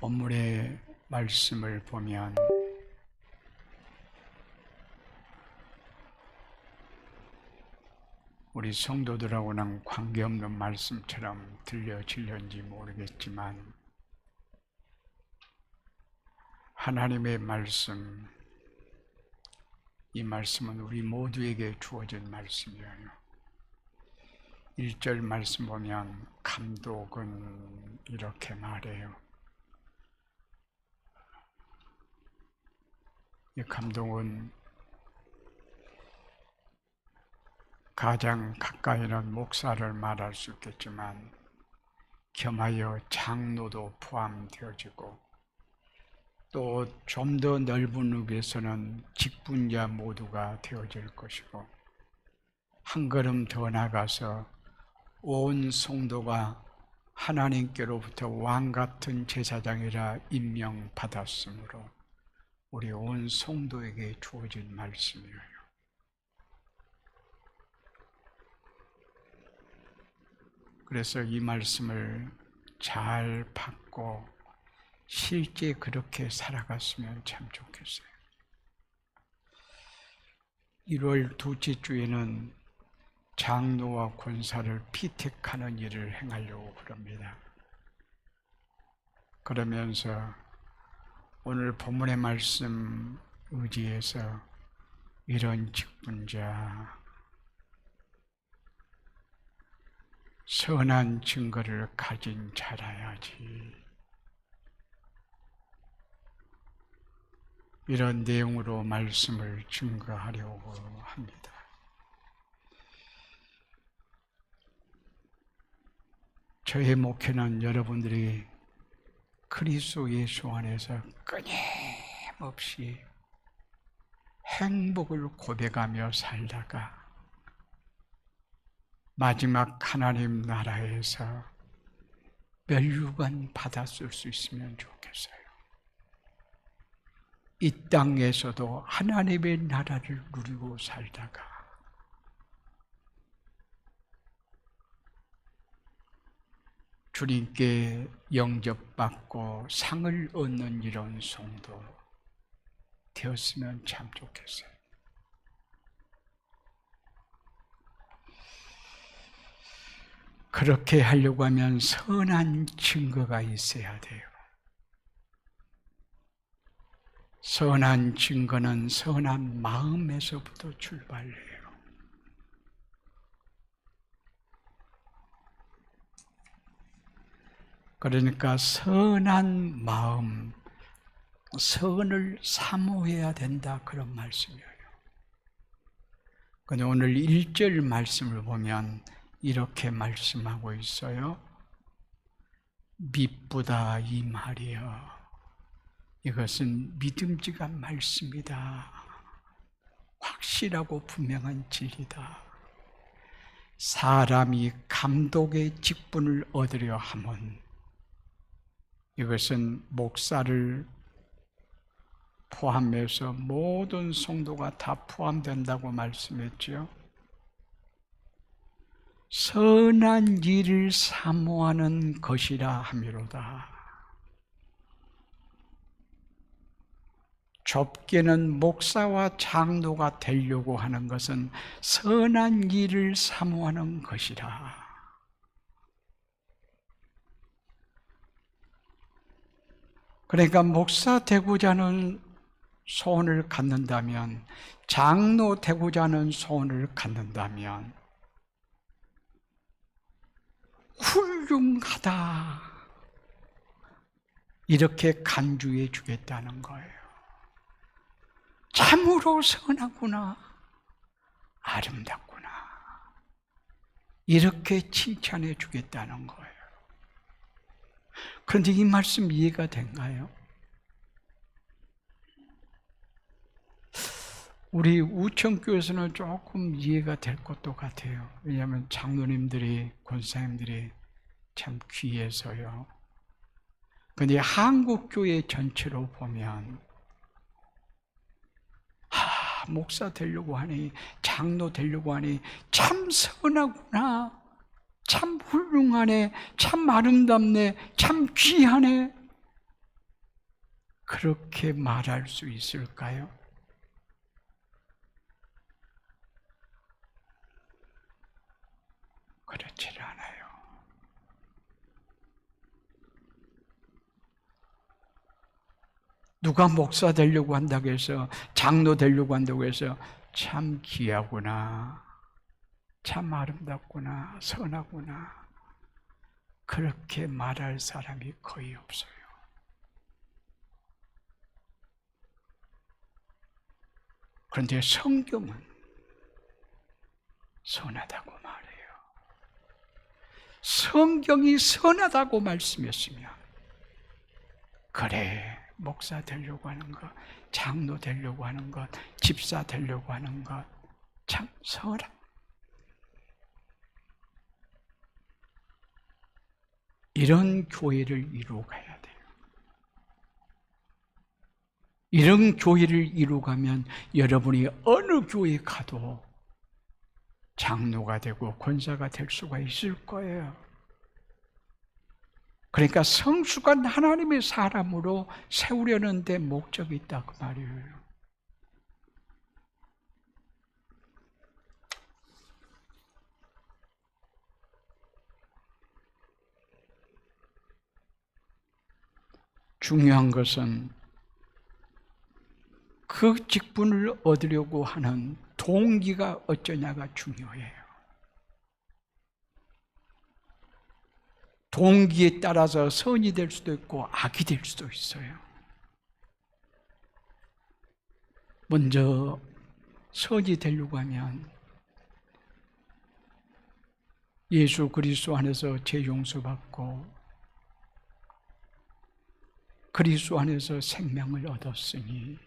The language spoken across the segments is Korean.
본문의 말씀을 보면 우리 성도들하고는 관계없는 말씀처럼 들려질는지 모르겠지만 하나님의 말씀, 이 말씀은 우리 모두에게 주어진 말씀이에요. 1절 말씀 보면 감독은 이렇게 말해요. 이 감독은 가장 가까이는 목사를 말할 수 있겠지만 겸하여 장로도 포함되어지고 또 좀 더 넓은 의미에서는 직분자 모두가 되어질 것이고 한 걸음 더 나가서 온 성도가 하나님께로부터 왕같은 제사장이라 임명받았으므로 우리 온 성도에게 주어진 말씀이에요. 그래서 이 말씀을 잘 받고 실제 그렇게 살아갔으면 참 좋겠어요. 1월 둘째 주에는 장로와 권사를 피택하는 일을 행하려고 그럽니다. 그러면서 오늘 본문의 말씀 의지해서 이런 직분자, 선한 증거를 가진 자라야지, 이런 내용으로 말씀을 증거하려고 합니다. 저의 목회는 여러분들이 그리스도 예수 안에서 끊임없이 행복을 고백하며 살다가 마지막 하나님 나라에서 멸류관 받았을 수 있으면 좋겠어요. 이 땅에서도 하나님의 나라를 누리고 살다가 주님께 영접받고 상을 얻는 이런 성도 되었으면 참 좋겠어요. 그렇게 하려고 하면 선한 증거가 있어야 돼요. 선한 증거는 선한 마음에서부터 출발해요. 그러니까 선한 마음, 선을 사모해야 된다, 그런 말씀이에요. 그런데 오늘 1절 말씀을 보면 이렇게 말씀하고 있어요. 미쁘다 이 말이여. 이것은 믿음직한 말씀이다. 확실하고 분명한 진리다. 사람이 감독의 직분을 얻으려 하면 이것은 목사를 포함해서 모든 성도가 다 포함된다고 말씀했죠. 선한 일을 사모하는 것이라 함이로다. 좁게는 목사와 장로가 되려고 하는 것은 선한 일을 사모하는 것이라. 그러니까 목사 되고자 하는 소원을 갖는다면, 장로 되고자 하는 소원을 갖는다면 훌륭하다, 이렇게 간주해 주겠다는 거예요. 참으로 선하구나, 아름답구나, 이렇게 칭찬해 주겠다는 거예요. 그런데 이 말씀 이해가 된가요? 우리 우천교에서는 조금 이해가 될 것도 같아요. 왜냐하면 장로님들이, 권사님들이 참 귀해서요. 그런데 한국교회 전체로 보면 목사 되려고 하니, 장로 되려고 하니 참 선하구나, 참 훌륭하네, 참 아름답네, 참 귀하네, 그렇게 말할 수 있을까요? 그렇지 않아요. 누가 목사 되려고 한다고 해서, 장로 되려고 한다고 해서 참 귀하구나, 참 아름답구나, 선하구나, 그렇게 말할 사람이 거의 없어요. 그런데 성경은 선하다고 말해요. 성경이 선하다고 말씀했으면, 그래, 목사 되려고 하는 것, 장로 되려고 하는 것, 집사 되려고 하는 것, 참 선하. 이런 교회를 이루어가야 돼요. 이런 교회를 이루어가면 여러분이 어느 교회 가도 장로가 되고 권사가 될 수가 있을 거예요. 그러니까 성숙한 하나님의 사람으로 세우려는 데 목적이 있다 그 말이에요. 중요한 것은 그 직분을 얻으려고 하는 동기가 어쩌냐가 중요해요. 동기에 따라서 선이 될 수도 있고 악이 될 수도 있어요. 먼저 선이 되려고 하면 예수 그리스도 안에서 죄 용서받고 그리스도 안에서 생명을 얻었으니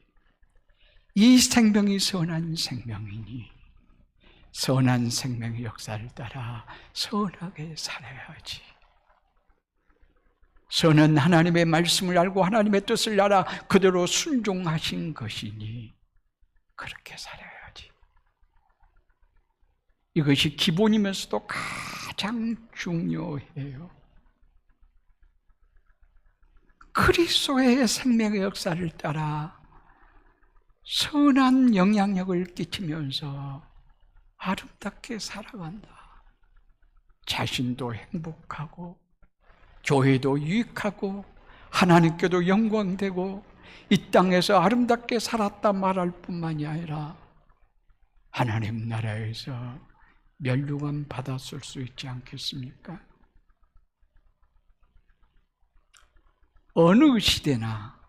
이 생명이 선한 생명이니 선한 생명의 역사를 따라 선하게 살아야지. 선은 하나님의 말씀을 알고 하나님의 뜻을 알아 그대로 순종하신 것이니 그렇게 살아야지. 이것이 기본이면서도 가장 중요해요. 그리스도의 생명의 역사를 따라 선한 영향력을 끼치면서 아름답게 살아간다. 자신도 행복하고 교회도 유익하고 하나님께도 영광되고 이 땅에서 아름답게 살았다 말할 뿐만이 아니라 하나님 나라에서 멸류관 받았을 수 있지 않겠습니까? 어느 시대나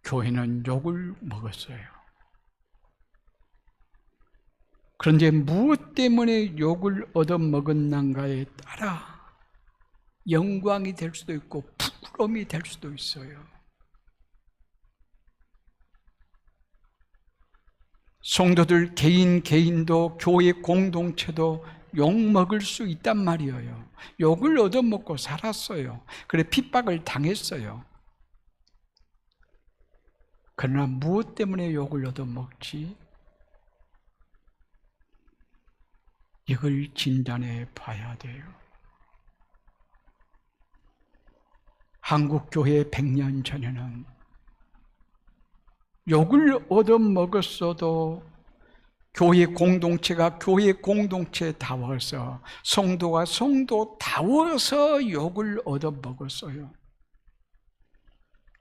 교회는 욕을 먹었어요. 그런데 무엇 때문에 욕을 얻어먹었는가에 따라 영광이 될 수도 있고 부끄러움이 될 수도 있어요. 성도들 개인도 교회 공동체도 욕먹을 수 있단 말이에요. 욕을 얻어먹고 살았어요. 그래 핍박을 당했어요. 그러나 무엇 때문에 욕을 얻어먹지? 이걸 진단해 봐야 돼요. 한국교회 100년 전에는 욕을 얻어먹었어도 교회 공동체가 교회 공동체다워서 성도가 성도다워서 욕을 얻어먹었어요.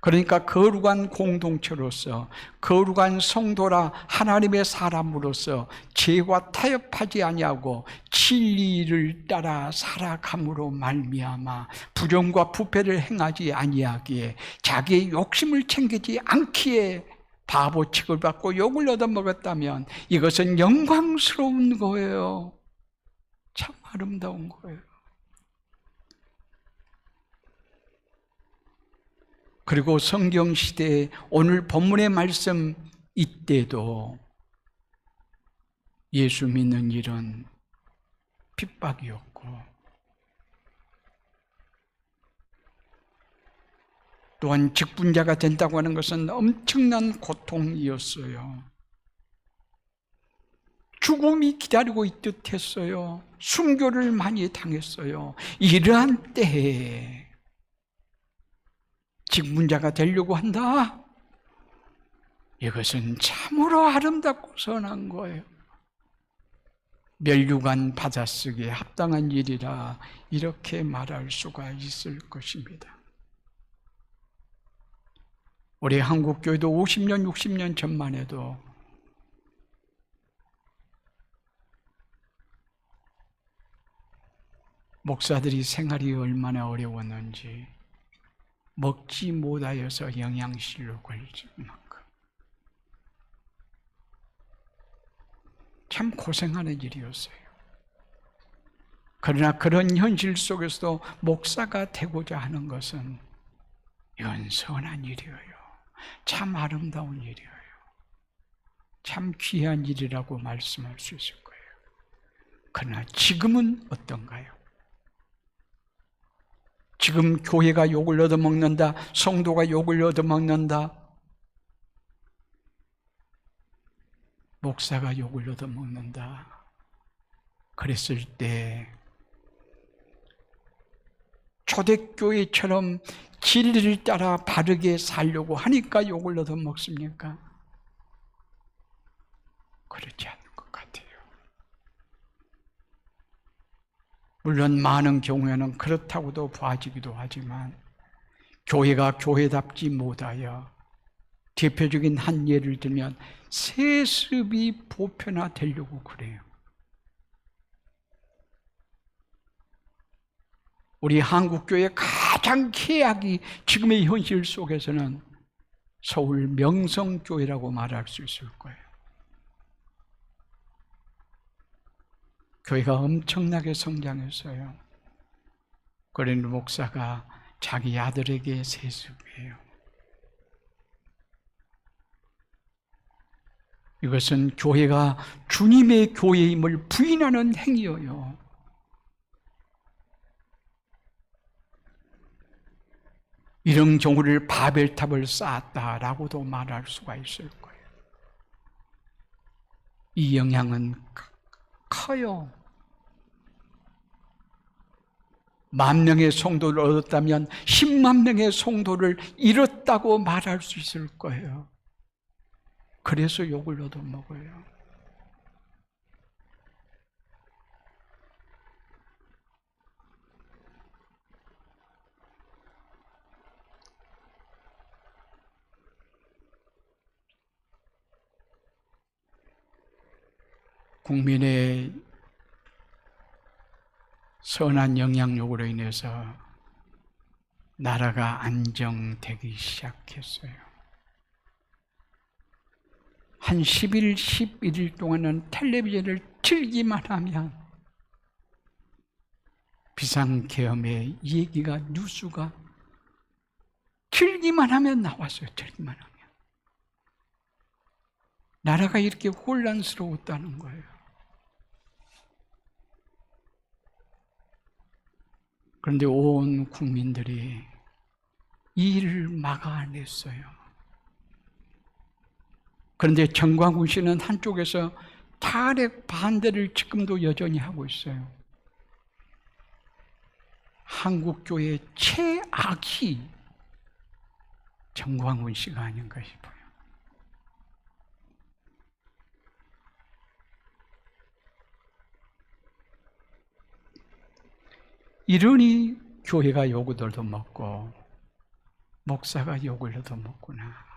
그러니까 거룩한 공동체로서 거룩한 성도라 하나님의 사람으로서 죄와 타협하지 아니하고 진리를 따라 살아감으로 말미암아 부정과 부패를 행하지 아니하기에 자기의 욕심을 챙기지 않기에 바보 취급을 받고 욕을 얻어먹었다면 이것은 영광스러운 거예요. 참 아름다운 거예요. 그리고 성경시대에 오늘 본문의 말씀 이때도 예수 믿는 일은 핍박이었고 또한 직분자가 된다고 하는 것은 엄청난 고통이었어요. 죽음이 기다리고 있듯 했어요. 순교를 많이 당했어요. 이러한 때에 직분자가 되려고 한다? 이것은 참으로 아름답고 선한 거예요. 멸류관 받아쓰기에 합당한 일이라 이렇게 말할 수가 있을 것입니다. 우리 한국교회도 50년, 60년 전만 해도 목사들이 생활이 얼마나 어려웠는지 먹지 못하여서 영양실로 걸릴 만큼 참 고생하는 일이었어요. 그러나 그런 현실 속에서도 목사가 되고자 하는 것은 이건 선한 일이에요. 참 아름다운 일이에요. 참 귀한 일이라고 말씀할 수 있을 거예요. 그러나 지금은 어떤가요? 지금 교회가 욕을 얻어먹는다, 성도가 욕을 얻어먹는다, 목사가 욕을 얻어먹는다. 그랬을 때 초대교회처럼 진리를 따라 바르게 살려고 하니까 욕을 얻어먹습니까? 그렇지 않은 것 같아요. 물론 많은 경우에는 그렇다고도 봐지기도 하지만 교회가 교회답지 못하여 대표적인 한 예를 들면 세습이 보편화되려고 그래요. 우리 한국교회의 가장 케약이 지금의 현실 속에서는 서울 명성교회라고 말할 수 있을 거예요. 교회가 엄청나게 성장했어요. 그런데 목사가 자기 아들에게 세습해요. 이것은 교회가 주님의 교회임을 부인하는 행위예요. 이런 경우를 바벨탑을 쌓았다라고도 말할 수가 있을 거예요. 이 영향은 커요. 10,000명의 성도를 얻었다면 10만 명의 성도를 잃었다고 말할 수 있을 거예요. 그래서 욕을 얻어먹어요. 국민의 선한 영향력으로 인해서 나라가 안정되기 시작했어요. 한 10일, 11일 동안은 텔레비전을 틀기만 하면 비상계엄의 얘기가, 뉴스가 틀기만 하면 나왔어요. 틀기만 하면. 나라가 이렇게 혼란스러웠다는 거예요. 그런데 온 국민들이 이 일을 막아냈어요. 그런데 정광훈 씨는 한쪽에서 탈핵 반대를 지금도 여전히 하고 있어요. 한국교회의 최악이 정광훈 씨가 아닌가 싶어요. 이러니 교회가 욕을 얻어먹고 목사가 욕을 얻어먹구나.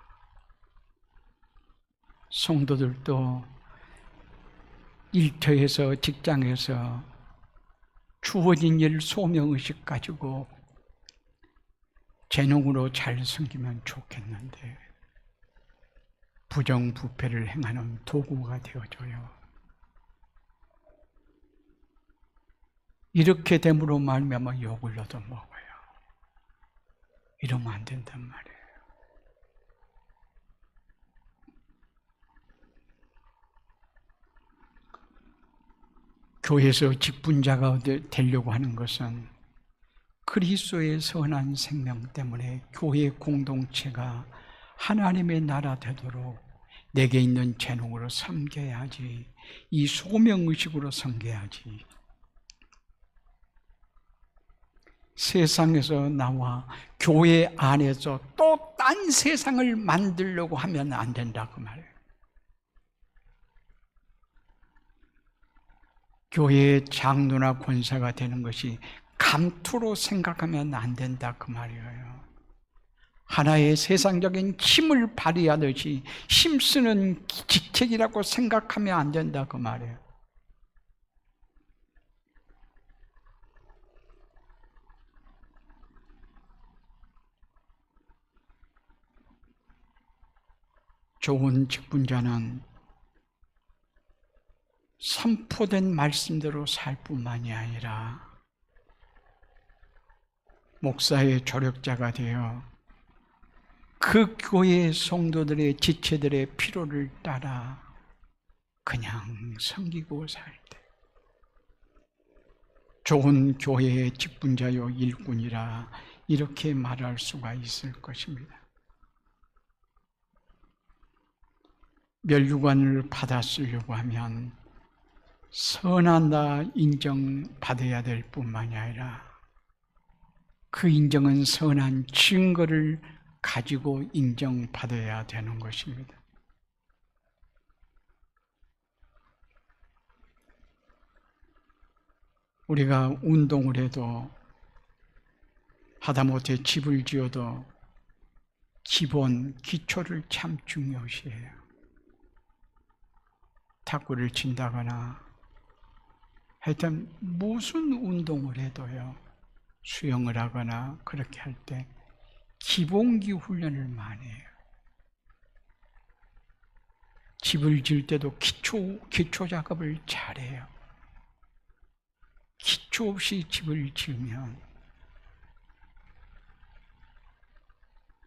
성도들도 일터에서, 직장에서 주어진 일 소명의식 가지고 재능으로 잘 섬기면 좋겠는데 부정부패를 행하는 도구가 되어줘요. 이렇게 됨으로 말미암아 욕을 얻어먹어요. 이러면 안 된단 말이에요. 교회에서 직분자가 되려고 하는 것은 그리스도의 선한 생명 때문에 교회 공동체가 하나님의 나라 되도록 내게 있는 재능으로 섬겨야지, 이 소명의식으로 섬겨야지. 세상에서 나와 교회 안에서 또 딴 세상을 만들려고 하면 안 된다 그 말이에요. 교회의 장로나 권사가 되는 것이 감투로 생각하면 안 된다 그 말이에요. 하나의 세상적인 힘을 발휘하듯이 힘쓰는 직책이라고 생각하면 안 된다 그 말이에요. 좋은 직분자는 선포된 말씀대로 살 뿐만이 아니라 목사의 조력자가 되어 그 교회의 성도들의 지체들의 필요를 따라 그냥 섬기고 살 때 좋은 교회의 직분자요 일꾼이라 이렇게 말할 수가 있을 것입니다. 멸류관을 받아 쓰려고 하면 선하다 인정받아야 될 뿐만이 아니라 그 인정은 선한 증거를 가지고 인정받아야 되는 것입니다. 우리가 운동을 해도 하다못해 집을 지어도 기본, 기초를 참 중요시해요. 탁구를 친다거나 하여튼 무슨 운동을 해도요, 수영을 하거나 그렇게 할 때 기본기 훈련을 많이 해요. 집을 지을 때도 기초 작업을 잘해요. 기초 없이 집을 지으면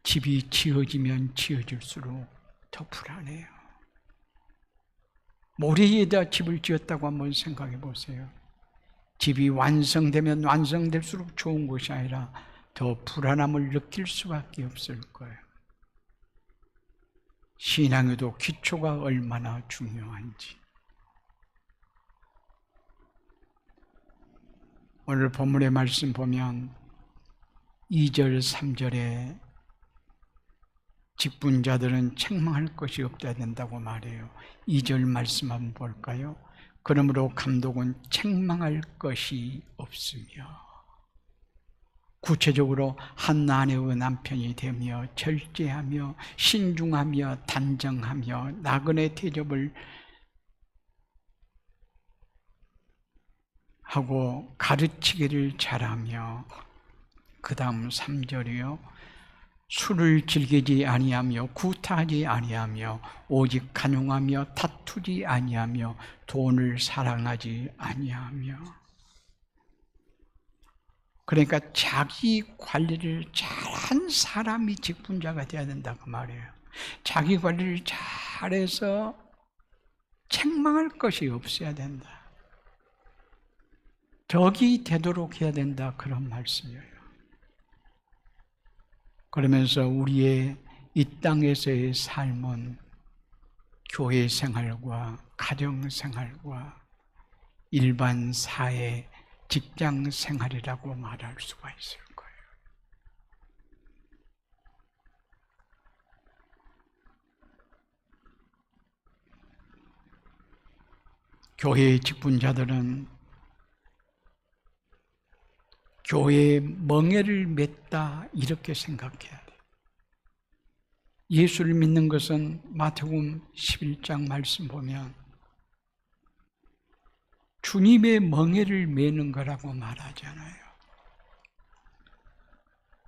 집이 지어지면 지어질수록 더 불안해요. 모래에다 집을 지었다고 한번 생각해 보세요. 집이 완성되면 완성될수록 좋은 것이 아니라 더 불안함을 느낄 수밖에 없을 거예요. 신앙에도 기초가 얼마나 중요한지. 오늘 본문의 말씀 보면 2절, 3절에 직분자들은 책망할 것이 없어야 된다고 말해요. 2절 말씀 한번 볼까요? 그러므로 감독은 책망할 것이 없으며 구체적으로 한 아내의 남편이 되며 절제하며 신중하며 단정하며 나그네 대접을 하고 가르치기를 잘하며 그 다음 3절이요. 술을 즐기지 아니하며 구타하지 아니하며 오직 간용하며 다투지 아니하며 돈을 사랑하지 아니하며. 그러니까 자기 관리를 잘한 사람이 직분자가 되어야 된다고 말이에요. 자기 관리를 잘해서 책망할 것이 없어야 된다. 덕이 되도록 해야 된다. 그런 말씀이에요. 그러면서 우리의 이 땅에서의 삶은 교회 생활과 가정 생활과 일반 사회, 직장 생활이라고 말할 수가 있을 거예요. 교회의 직분자들은 교회의 멍에를 맸다 이렇게 생각해야 돼요. 예수를 믿는 것은 마태복음 11장 말씀 보면 주님의 멍에를 매는 거라고 말하잖아요.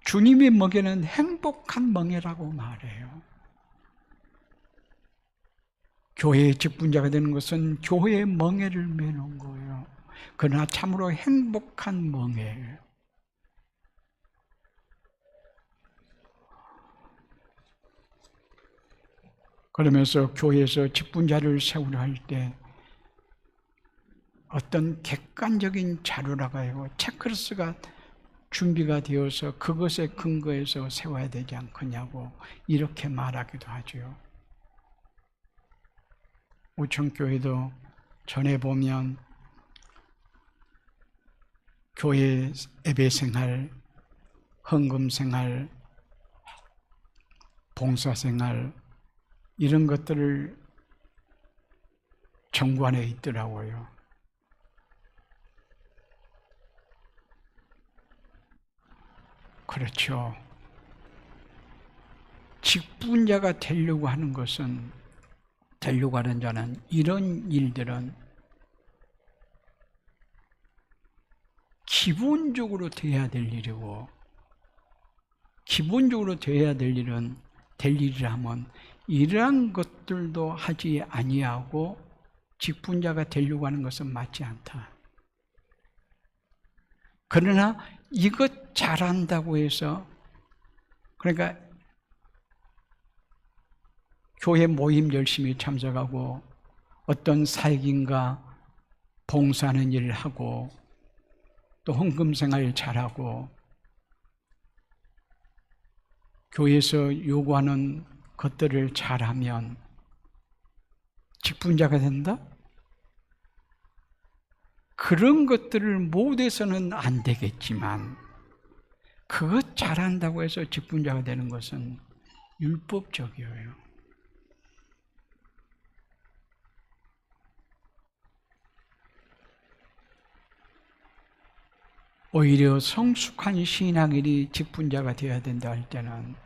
주님의 멍에는 행복한 멍에라고 말해요. 교회의 직분자가 되는 것은 교회의 멍에를 매는 거예요. 그러나 참으로 행복한 멍에예요. 그러면서 교회에서 직분자를 세우려 할 때 어떤 객관적인 자료라고 하고 체크리스트가 준비가 되어서 그것에 근거해서 세워야 되지 않겠냐고 이렇게 말하기도 하죠. 우천교회도 전에 보면 교회 예배 생활 헌금생활, 봉사생활 이런 것들을 정관에 있더라고요. 그렇죠. 직분자가 되려고 하는 것은, 되려고 하는 자는 이런 일들은 기본적으로 돼야 될 일이고, 기본적으로 돼야 될 일은, 될 일이라면 이러한 것들도 하지 아니하고 직분자가 되려고 하는 것은 맞지 않다. 그러나 이것 잘한다고 해서, 그러니까 교회 모임 열심히 참석하고 어떤 사역인가 봉사하는 일을 하고 또 헌금생활 잘하고 교회에서 요구하는 것들을 잘하면 직분자가 된다? 그런 것들을 못해서는 안 되겠지만 그것 잘한다고 해서 직분자가 되는 것은 율법적이에요. 오히려 성숙한 신앙인이 직분자가 되어야 된다 할 때는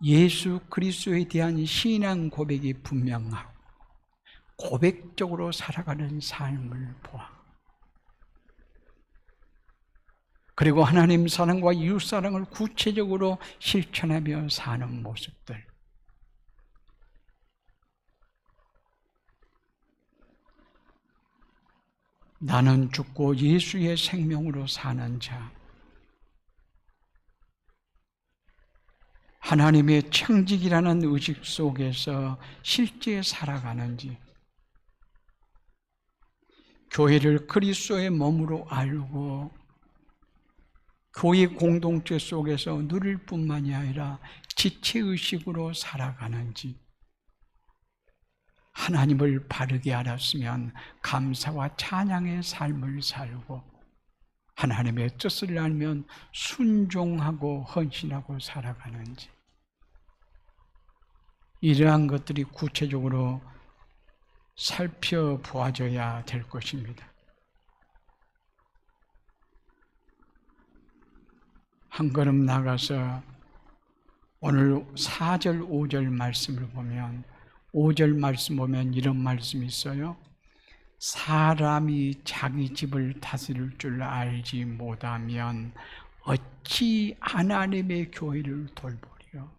예수 그리스도에 대한 신앙 고백이 분명하고 고백적으로 살아가는 삶을 보아. 그리고 하나님 사랑과 이웃 사랑을 구체적으로 실천하며 사는 모습들. 나는 죽고 예수의 생명으로 사는 자. 하나님의 청직이라는 의식 속에서 실제 살아가는지, 교회를 그리스도의 몸으로 알고 교회 공동체 속에서 누릴 뿐만이 아니라 지체의식으로 살아가는지, 하나님을 바르게 알았으면 감사와 찬양의 삶을 살고 하나님의 뜻을 알면 순종하고 헌신하고 살아가는지, 이러한 것들이 구체적으로 살펴보아져야 될 것입니다. 한 걸음 나가서 오늘 4절, 5절 말씀을 보면, 5절 말씀 보면 이런 말씀이 있어요. 사람이 자기 집을 다스릴 줄 알지 못하면 어찌 하나님의 교회를 돌보리요.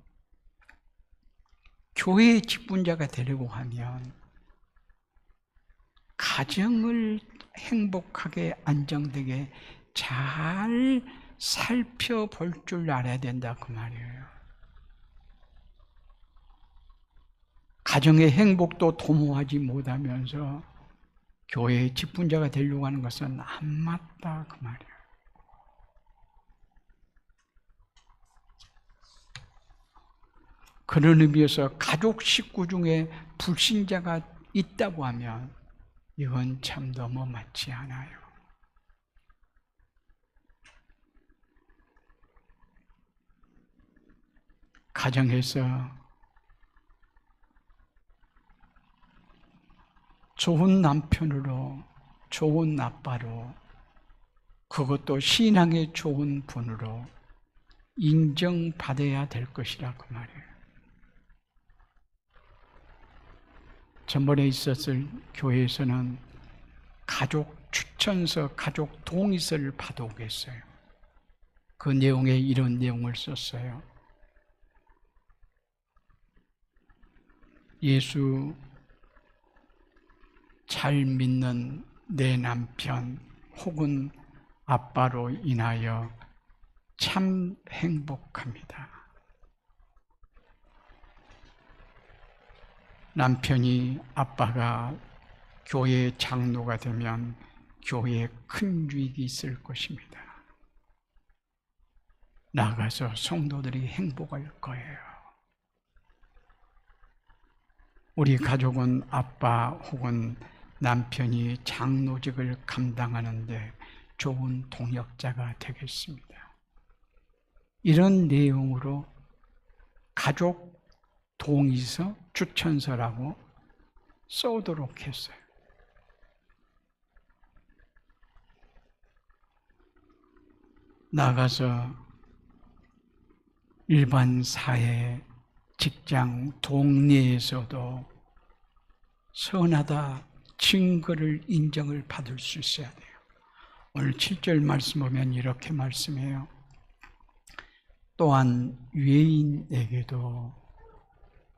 교회의 직분자가 되려고 하면 가정을 행복하게 안정되게 잘 살펴볼 줄 알아야 된다 그 말이에요. 가정의 행복도 도모하지 못하면서 교회의 직분자가 되려고 하는 것은 안 맞다 그 말이에요. 그런 의미에서 가족 식구 중에 불신자가 있다고 하면 이건 참 너무 맞지 않아요. 가정에서 좋은 남편으로, 좋은 아빠로, 그것도 신앙의 좋은 분으로 인정받아야 될 것이라 그 말이에요. 전번에 있었을 교회에서는 가족 추천서, 가족 동의서를 받아오겠어요. 그 내용에 이런 내용을 썼어요. 예수 잘 믿는 내 남편 혹은 아빠로 인하여 참 행복합니다. 남편이, 아빠가 교회 장로가 되면 교회에 큰 유익이 있을 것입니다. 나가서 성도들이 행복할 거예요. 우리 가족은 아빠 혹은 남편이 장로직을 감당하는데 좋은 동역자가 되겠습니다. 이런 내용으로 가족 동의서, 추천서라고 써오도록 했어요. 나가서 일반 사회, 직장, 동네에서도 선하다 증거를 인정을 받을 수 있어야 돼요. 오늘 7절 말씀 보면 이렇게 말씀해요. 또한 외인에게도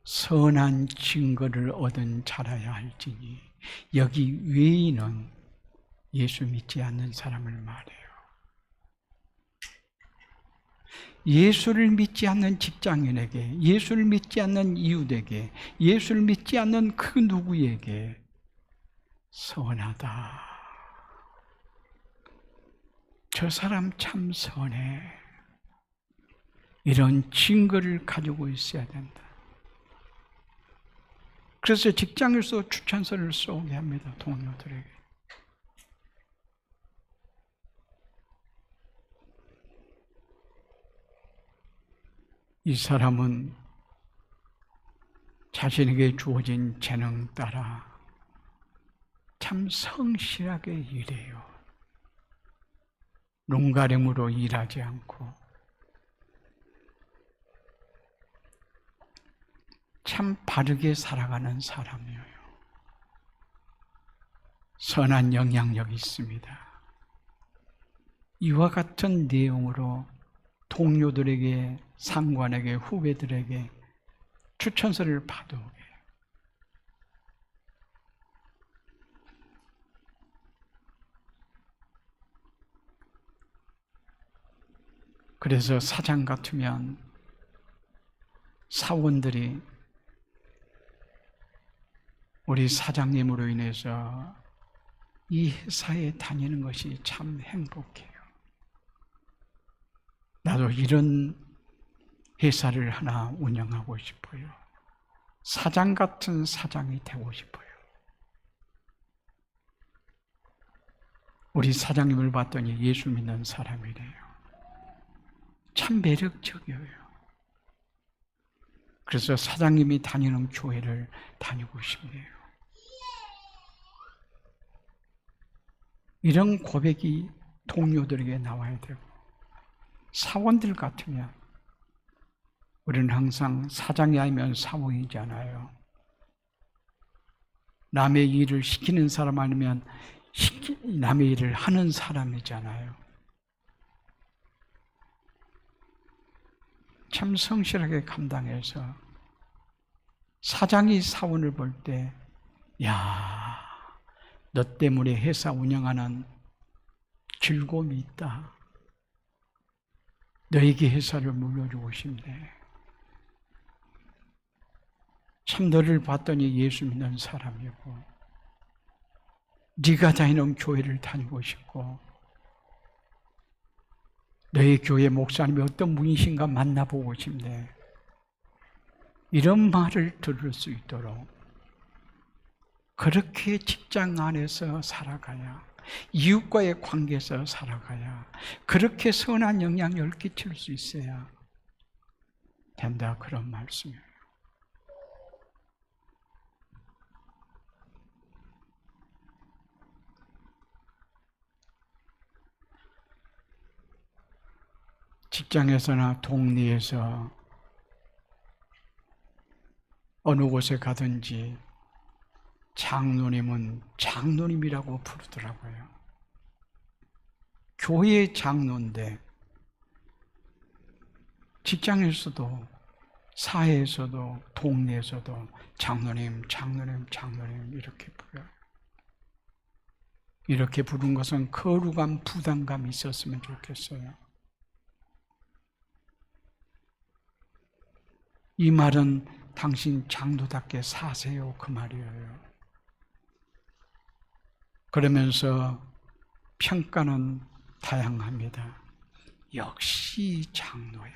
선한 증거를 얻은 자라야 할지니. 여기 외인은 예수 믿지 않는 사람을 말해요. 예수를 믿지 않는 직장인에게, 예수를 믿지 않는 이웃에게, 예수를 믿지 않는 그 누구에게 선하다. 저 사람 참 선해. 이런 증거를 가지고 있어야 된다. 그래서 직장에서 추천서를 쏘게 합니다. 동료들에게. 이 사람은 자신에게 주어진 재능 따라 참 성실하게 일해요. 눈가림으로 일하지 않고 참 바르게 살아가는 사람이에요. 선한 영향력이 있습니다. 이와 같은 내용으로 동료들에게, 상관에게, 후배들에게 추천서를 받아오게. 그래서 사장 같으면 사원들이 우리 사장님으로 인해서 이 회사에 다니는 것이 참 행복해요. 나도 이런 회사를 하나 운영하고 싶어요. 사장 같은 사장이 되고 싶어요. 우리 사장님을 봤더니 예수 믿는 사람이래요. 참 매력적이에요. 그래서 사장님이 다니는 교회를 다니고 싶네요. 이런 고백이 동료들에게 나와야 되고, 사원들 같으면 우리는 항상 사장이 아니면 사원이잖아요. 남의 일을 시키는 사람 아니면 남의 일을 하는 사람이잖아요. 참 성실하게 감당해서 사장이 사원을 볼 때, 야, 너 때문에 회사 운영하는 즐거움이 있다. 너에게 회사를 물려주고 싶네. 참 너를 봤더니 예수 믿는 사람이고, 네가 다니는 교회를 다니고 싶고, 너희 교회 목사님이 어떤 분이신가 만나보고 싶네. 이런 말을 들을 수 있도록 그렇게 직장 안에서 살아가야, 이웃과의 관계에서 살아가야, 그렇게 선한 영향력을 끼칠 수 있어야 된다, 그런 말씀이에요. 직장에서나 동네에서 어느 곳에 가든지 장로님은 장로님이라고 부르더라고요. 교회의 장로인데 직장에서도 사회에서도 동네에서도 장로님, 장로님, 장로님 이렇게 불러요. 이렇게 부른 것은 거룩한 부담감이 있었으면 좋겠어요. 이 말은 당신 장로답게 사세요, 그 말이에요. 그러면서 평가는 다양합니다. 역시 장로야.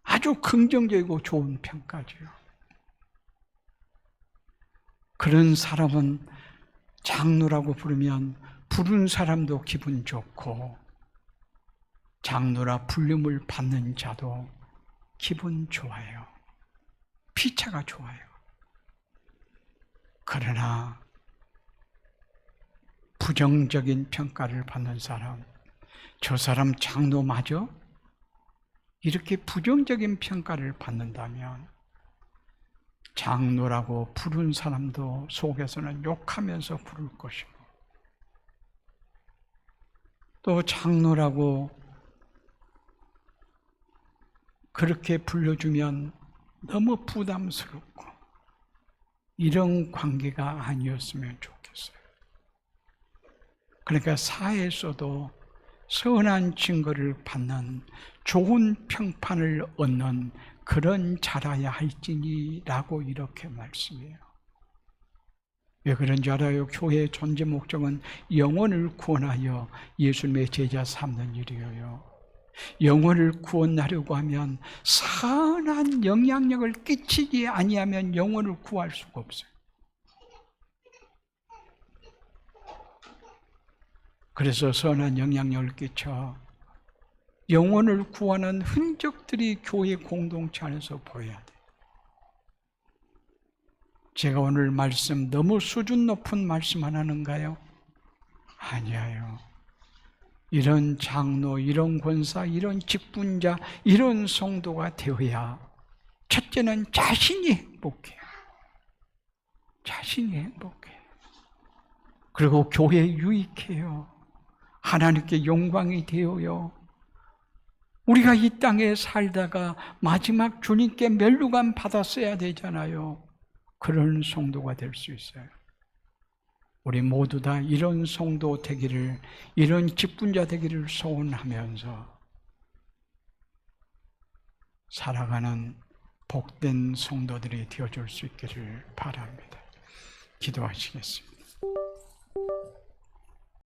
아주 긍정적이고 좋은 평가죠. 그런 사람은 장로라고 부르면 부른 사람도 기분 좋고 장로라 불림을 받는 자도 기분 좋아요. 피차가 좋아요. 그러나 부정적인 평가를 받는 사람, 저 사람 장로 맞아? 이렇게 부정적인 평가를 받는다면 장로라고 부른 사람도 속에서는 욕하면서 부를 것이고, 또 장로라고 그렇게 불러주면 너무 부담스럽고, 이런 관계가 아니었으면 좋겠어요. 그러니까 사회에서도 선한 증거를 받는, 좋은 평판을 얻는 그런 자라야 할지니라고 이렇게 말씀해요. 왜 그런지 알아요? 교회의 존재 목적은 영혼을 구원하여 예수님의 제자 삼는 일이에요. 영혼을 구원하려고 하면 선한 영향력을 끼치지 아니하면 영혼을 구할 수가 없어요. 그래서 선한 영향력을 끼쳐 영혼을 구하는 흔적들이 교회 공동체 안에서 보여야 돼요. 제가 오늘 말씀 너무 수준 높은 말씀 안 하는가요? 아니에요. 이런 장로, 이런 권사, 이런 직분자, 이런 성도가 되어야 첫째는 자신이 행복해요. 자신이 행복해요. 그리고 교회에 유익해요. 하나님께 영광이 되어요. 우리가 이 땅에 살다가 마지막 주님께 멸류관 받았어야 되잖아요. 그런 성도가 될 수 있어요. 우리 모두 다 이런 성도 되기를, 이런 직분자 되기를 소원하면서 살아가는 복된 성도들이 되어줄 수 있기를 바랍니다. 기도하시겠습니다.